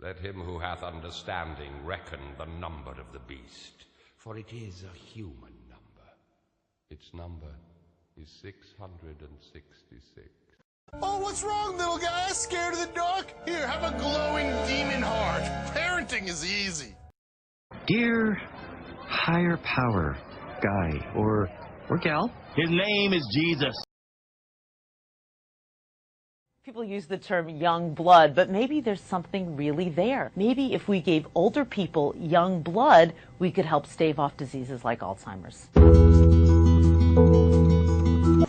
Let him who hath understanding reckon the number of the beast, for it is a human number. Its number is 666. Oh, what's wrong, little guy? Scared of the dark? Here, have a glowing demon heart. Parenting is easy. Dear higher power guy or gal. His name is Jesus. People use the term young blood, but maybe there's something really there. Maybe if we gave older people young blood, we could help stave off diseases like Alzheimer's.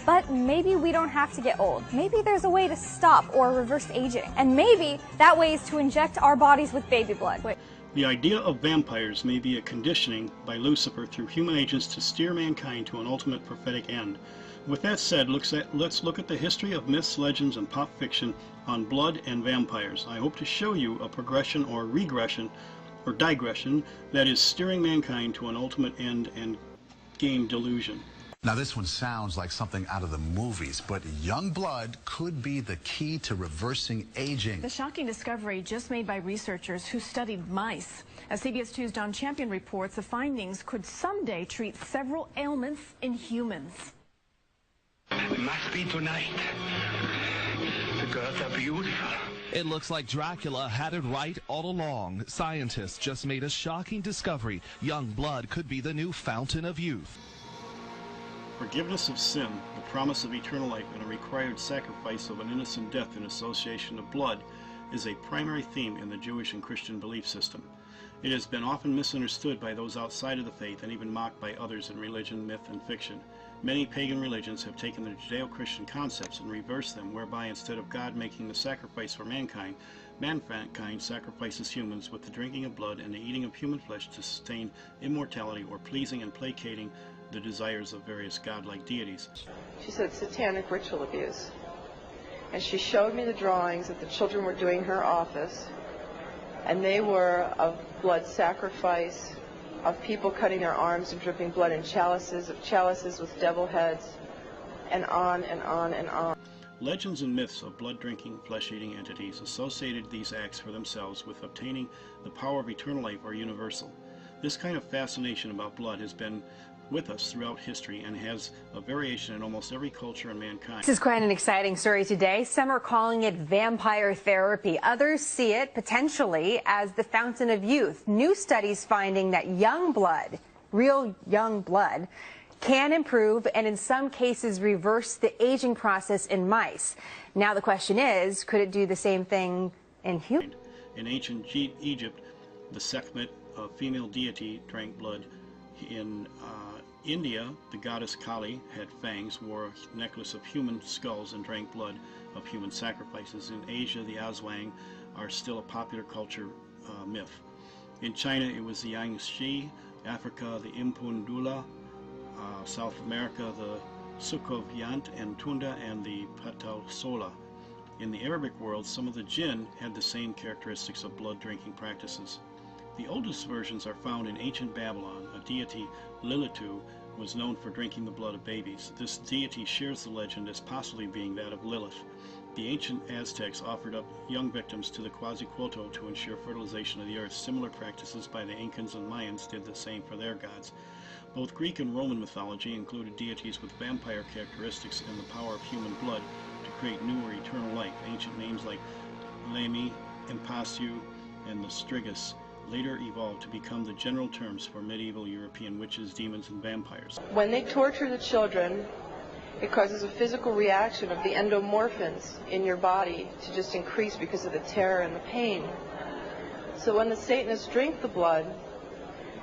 But maybe we don't have to get old. Maybe there's a way to stop or reverse aging. And maybe that way is to inject our bodies with baby blood. The idea of vampires may be a conditioning by Lucifer through human agents to steer mankind to an ultimate prophetic end. With that said, let's look at the history of myths, legends, and pop fiction on blood and vampires. I hope to show you a progression or regression or digression that is steering mankind to an ultimate end and game delusion. Now this one sounds like something out of the movies, but young blood could be the key to reversing aging. The shocking discovery just made by researchers who studied mice. As CBS 2's Don Champion reports, the findings could someday treat several ailments in humans. It must be tonight. The girls are beautiful. It looks like Dracula had it right all along. Scientists just made a shocking discovery. Young blood could be the new fountain of youth. Forgiveness of sin, the promise of eternal life, and a required sacrifice of an innocent death in association of blood is a primary theme in the Jewish and Christian belief system. It has been often misunderstood by those outside of the faith and even mocked by others in religion, myth, and fiction. Many pagan religions have taken the Judeo-Christian concepts and reversed them, whereby instead of God making the sacrifice for mankind, mankind sacrifices humans with the drinking of blood and the eating of human flesh to sustain immortality or pleasing and placating the desires of various godlike deities. She said satanic ritual abuse. And she showed me the drawings that the children were doing in her office, and they were of blood sacrifice, of people cutting their arms and dripping blood in chalices, of chalices with devil heads, and on and on and on. Legends and myths of blood-drinking, flesh-eating entities associated these acts for themselves with obtaining the power of eternal life are universal. This kind of fascination about blood has been with us throughout history and has a variation in almost every culture in mankind. This is quite an exciting story today. Some are calling it vampire therapy. Others see it potentially as the fountain of youth. New studies finding that young blood, real young blood, can improve and in some cases reverse the aging process in mice. Now the question is, could it do the same thing in humans? In ancient Egypt, the Sekhmet, a female deity, drank blood. In India, the goddess Kali had fangs, wore a necklace of human skulls, and drank blood of human sacrifices. In Asia, the Aswang are still a popular culture myth. In China, it was the Yangtze, Africa, the Impundula, South America, the Sukoviyant and Tunda, and the Patalsola. In the Arabic world, some of the jinn had the same characteristics of blood-drinking practices. The oldest versions are found in ancient Babylon. A deity, Lilitu, was known for drinking the blood of babies. This deity shares the legend as possibly being that of Lilith. The ancient Aztecs offered up young victims to the Quetzalcoatl to ensure fertilization of the earth. Similar practices by the Incans and Mayans did the same for their gods. Both Greek and Roman mythology included deities with vampire characteristics and the power of human blood to create new or eternal life. Ancient names like Lemi, Impasiu, and the Strigus later evolved to become the general terms for medieval European witches, demons, and vampires. When they torture the children, it causes a physical reaction of the endomorphins in your body to just increase because of the terror and the pain. So when the Satanists drink the blood,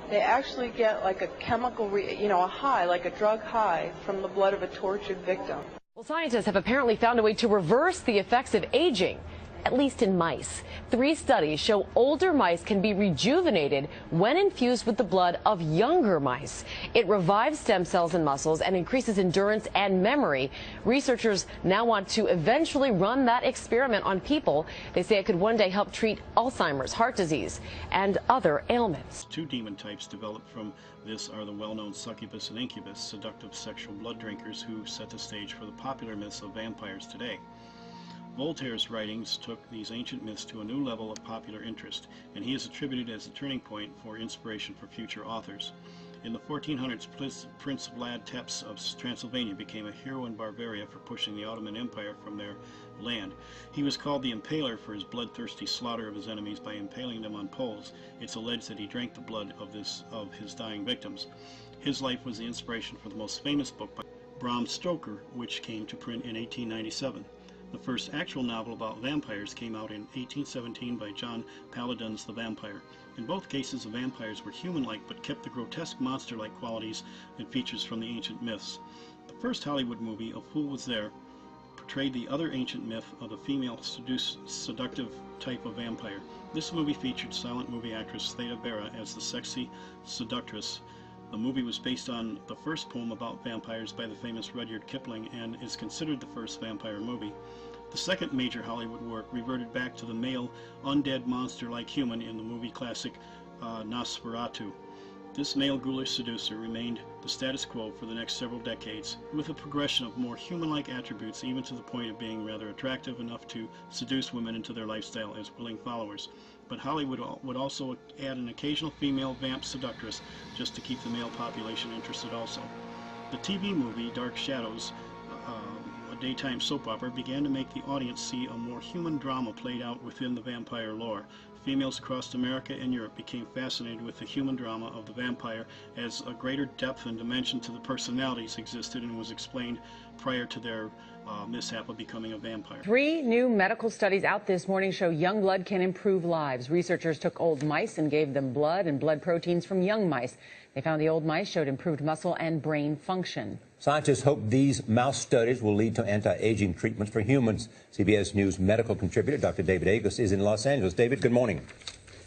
they actually get like a chemical, a high, like a drug high from the blood of a tortured victim. Well, scientists have apparently found a way to reverse the effects of aging, at least in mice. 3 studies show older mice can be rejuvenated when infused with the blood of younger mice. It revives stem cells and muscles and increases endurance and memory. Researchers now want to eventually run that experiment on people. They say it could one day help treat Alzheimer's, heart disease, and other ailments. 2 demon types developed from this are the well-known succubus and incubus, seductive sexual blood drinkers who set the stage for the popular myths of vampires today. Voltaire's writings took these ancient myths to a new level of popular interest, and he is attributed as a turning point for inspiration for future authors. In the 1400s, Prince Vlad Tepes of Transylvania became a hero in Bavaria for pushing the Ottoman Empire from their land. He was called the Impaler for his bloodthirsty slaughter of his enemies by impaling them on poles. It's alleged that he drank the blood of his dying victims. His life was the inspiration for the most famous book by Bram Stoker, which came to print in 1897. The first actual novel about vampires came out in 1817 by John Paladin's The Vampire. In both cases, the vampires were human-like but kept the grotesque monster-like qualities and features from the ancient myths. The first Hollywood movie, A Fool Was There, portrayed the other ancient myth of the female seductive type of vampire. This movie featured silent movie actress Theda Bara as the sexy seductress. The movie was based on the first poem about vampires by the famous Rudyard Kipling and is considered the first vampire movie. The second major Hollywood work reverted back to the male, undead monster-like human in the movie classic Nosferatu. This male ghoulish seducer remained the status quo for the next several decades, with a progression of more human-like attributes, even to the point of being rather attractive enough to seduce women into their lifestyle as willing followers. But Hollywood would also add an occasional female vamp seductress just to keep the male population interested also. The TV movie Dark Shadows, a daytime soap opera, began to make the audience see a more human drama played out within the vampire lore. Females across America and Europe became fascinated with the human drama of the vampire, as a greater depth and dimension to the personalities existed and was explained prior to their mishap of becoming a vampire. 3 new medical studies out this morning show young blood can improve lives. Researchers took old mice and gave them blood and blood proteins from young mice. They found the old mice showed improved muscle and brain function. Scientists hope these mouse studies will lead to anti-aging treatments for humans. CBS News medical contributor Dr. David Agus is in Los Angeles. David, good morning.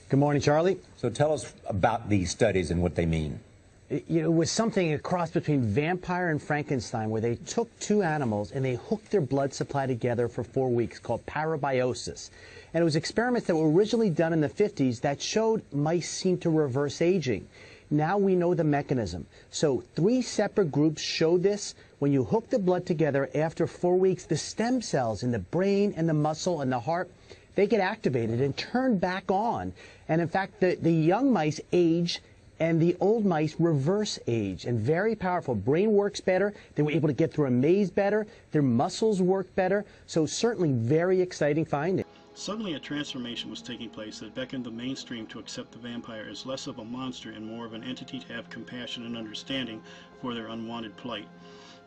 Good morning, Charlie. So tell us about these studies and what they mean. It was something a cross between vampire and Frankenstein, where they took 2 animals and they hooked their blood supply together for 4 weeks, called parabiosis. And it was experiments that were originally done in the 50s that showed mice seemed to reverse aging. Now we know the mechanism. So 3 separate groups showed this. When you hook the blood together after 4 weeks, the stem cells in the brain and the muscle and the heart, they get activated and turn back on. And in fact, the young mice age and the old mice reverse age, and very powerful. Brain works better. They were able to get through a maze better. Their muscles work better. So certainly very exciting finding. Suddenly a transformation was taking place that beckoned the mainstream to accept the vampire as less of a monster and more of an entity to have compassion and understanding for their unwanted plight.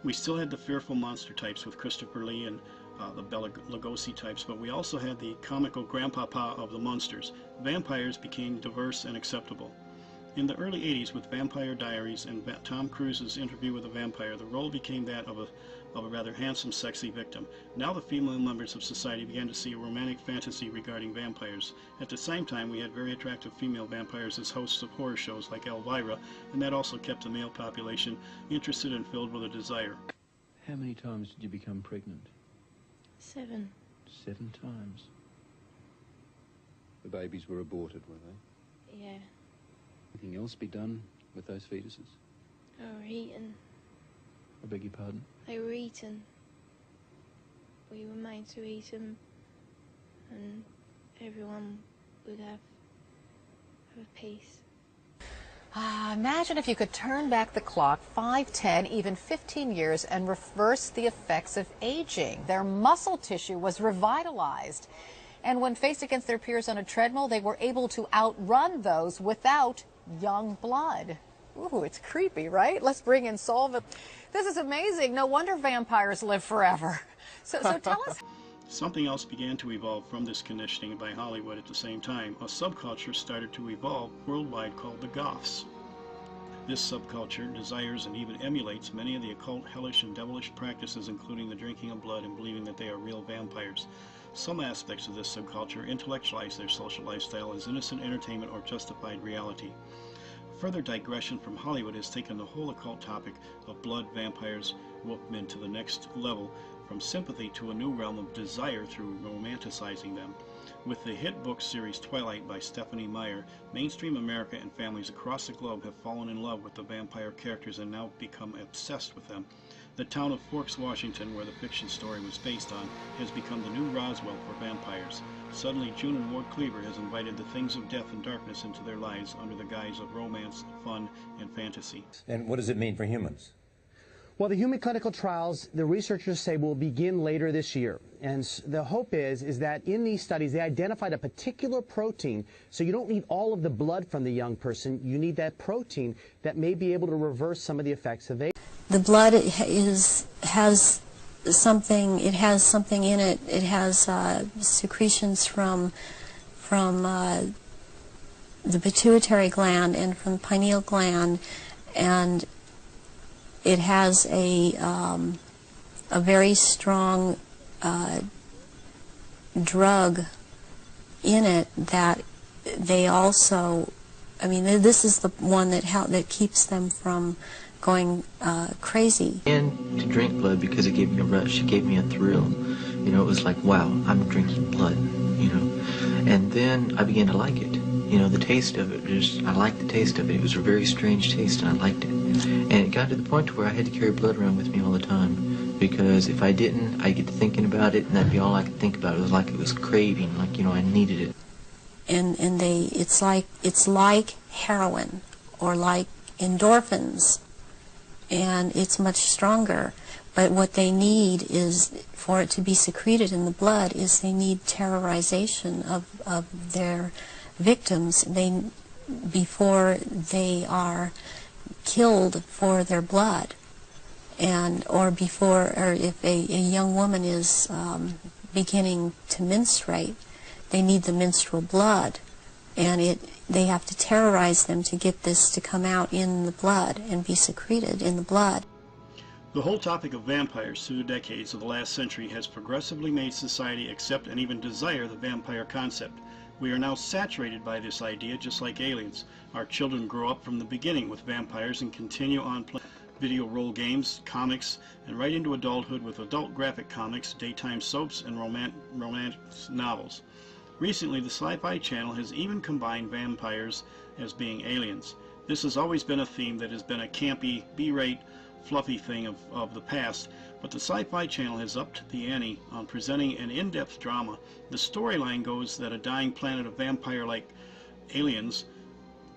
We still had the fearful monster types with Christopher Lee and the Bela Lugosi types, but we also had the comical grandpapa of the monsters. Vampires became diverse and acceptable. In the early 80s, with Vampire Diaries and Tom Cruise's Interview with a Vampire, the role became that of a rather handsome, sexy victim. Now the female members of society began to see a romantic fantasy regarding vampires. At the same time, we had very attractive female vampires as hosts of horror shows like Elvira, and that also kept the male population interested and filled with a desire. How many times did you become pregnant? 7. 7 times. The babies were aborted, were they? Yeah. Anything else be done with those fetuses? They were eaten. I beg your pardon? They were eaten. We were made to eat them, and everyone would have a piece. Imagine if you could turn back the clock 5, 10, even 15 years and reverse the effects of aging. Their muscle tissue was revitalized. And when faced against their peers on a treadmill, they were able to outrun those without young blood. Ooh, it's creepy, right? Let's bring in Solvit. This is amazing. No wonder vampires live forever. So tell us. Something else began to evolve from this conditioning by Hollywood at the same time. A subculture started to evolve worldwide called the Goths. This subculture desires and even emulates many of the occult, hellish, and devilish practices, including the drinking of blood and believing that they are real vampires. Some aspects of this subculture intellectualize their social lifestyle as innocent entertainment or justified reality. Further digression from Hollywood has taken the whole occult topic of blood, vampires, wolfmen to the next level, from sympathy to a new realm of desire through romanticizing them. With the hit book series Twilight by Stephanie Meyer, mainstream America and families across the globe have fallen in love with the vampire characters and now become obsessed with them. The town of Forks, Washington, where the fiction story was based on, has become the new Roswell for vampires. Suddenly, June and Ward Cleaver has invited the things of death and darkness into their lives under the guise of romance, fun, and fantasy. And what does it mean for humans? Well, the human clinical trials, the researchers say, will begin later this year. And the hope is that in these studies, they identified a particular protein. So you don't need all of the blood from the young person. You need that protein that may be able to reverse some of the effects of age. The blood has something in it. It has secretions from the pituitary gland and from the pineal gland, and it has a very strong drug in it that they also, I mean, this is the one that keeps them from going crazy. And to drink blood because it gave me a rush, it gave me a thrill. You know, it was like, wow, I'm drinking blood, you know. And then I began to like it. You know, the taste of it, I liked the taste of it. It was a very strange taste and I liked it. And it got to the point where I had to carry blood around with me all the time. Because if I didn't, I'd get to thinking about it and that'd be all I could think about. It was like it was craving, like, you know, I needed it. And it's like heroin or like endorphins. And it's much stronger. But what they need is, for it to be secreted in the blood, is they need terrorization of their victims before they are killed for their blood. Or if a young woman is beginning to menstruate, they need the menstrual blood. And they have to terrorize them to get this to come out in the blood and be secreted in the blood. The whole topic of vampires through the decades of the last century has progressively made society accept and even desire the vampire concept. We are now saturated by this idea just like aliens. Our children grow up from the beginning with vampires and continue on playing video role games, comics, and right into adulthood with adult graphic comics, daytime soaps, and romance novels. Recently, the Sci-Fi Channel has even combined vampires as being aliens. This has always been a theme that has been a campy, B-rate, fluffy thing of the past, but the Sci-Fi Channel has upped the ante on presenting an in-depth drama. The storyline goes that a dying planet of vampire-like aliens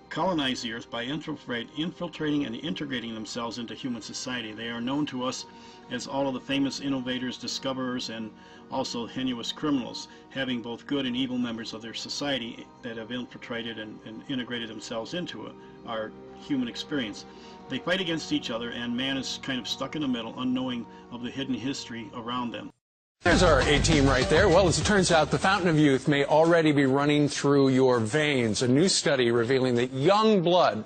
colonize the Earth by infiltrating and integrating themselves into human society. They are known to us as all of the famous innovators, discoverers, and also heinous criminals, having both good and evil members of their society that have infiltrated and integrated themselves into our human experience. They fight against each other, and man is kind of stuck in the middle, unknowing of the hidden history around them. There's our A-team right there. Well, as it turns out, the fountain of youth may already be running through your veins. A new study revealing that young blood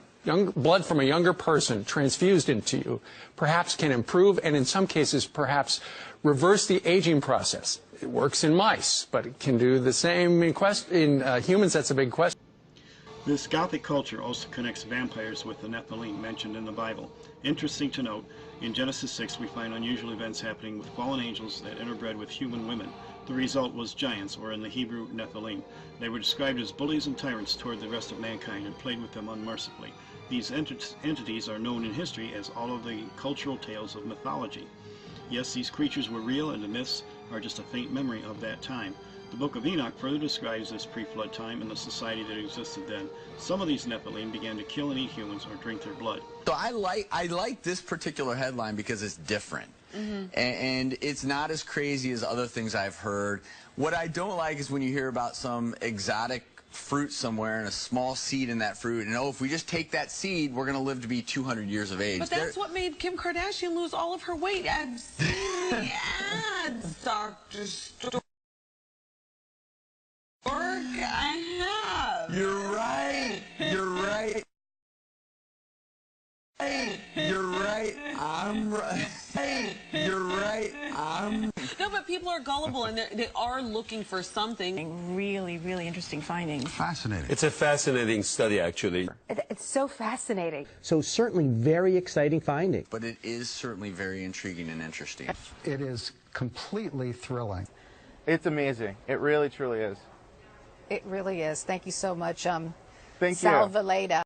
from a younger person transfused into you perhaps can improve and in some cases perhaps reverse the aging process. It works in mice, but it can do the same in humans. That's a big question. This Gothic culture also connects vampires with the Nephilim mentioned in the Bible. Interesting to note, in Genesis 6 we find unusual events happening with fallen angels that interbred with human women. The result was giants, or in the Hebrew, Nephilim. They were described as bullies and tyrants toward the rest of mankind and played with them unmercifully. These entities are known in history as all of the cultural tales of mythology. Yes, these creatures were real, and the myths are just a faint memory of that time. The Book of Enoch further describes this pre-flood time and the society that existed then. Some of these Nephilim began to kill and eat humans or drink their blood. So I like this particular headline because it's different. And it's not as crazy as other things I've heard. What I don't like is when you hear about some exotic fruit somewhere and a small seed in that fruit, and oh, if we just take that seed, we're going to live to be 200 years of age. But that's what made Kim Kardashian lose all of her weight. I've seen the ads, Dr. Stork. I have. You're right. You're right. Hey, you're right. I'm right. Hey, you're right. I'm. No, but people are gullible, and they are looking for something. Really, really interesting findings. Fascinating. It's a fascinating study, actually. It's so fascinating. So certainly very exciting finding. But it is certainly very intriguing and interesting. It is completely thrilling. It's amazing. It really, truly is. It really is. Thank you so much, Thank you. Salvaleda.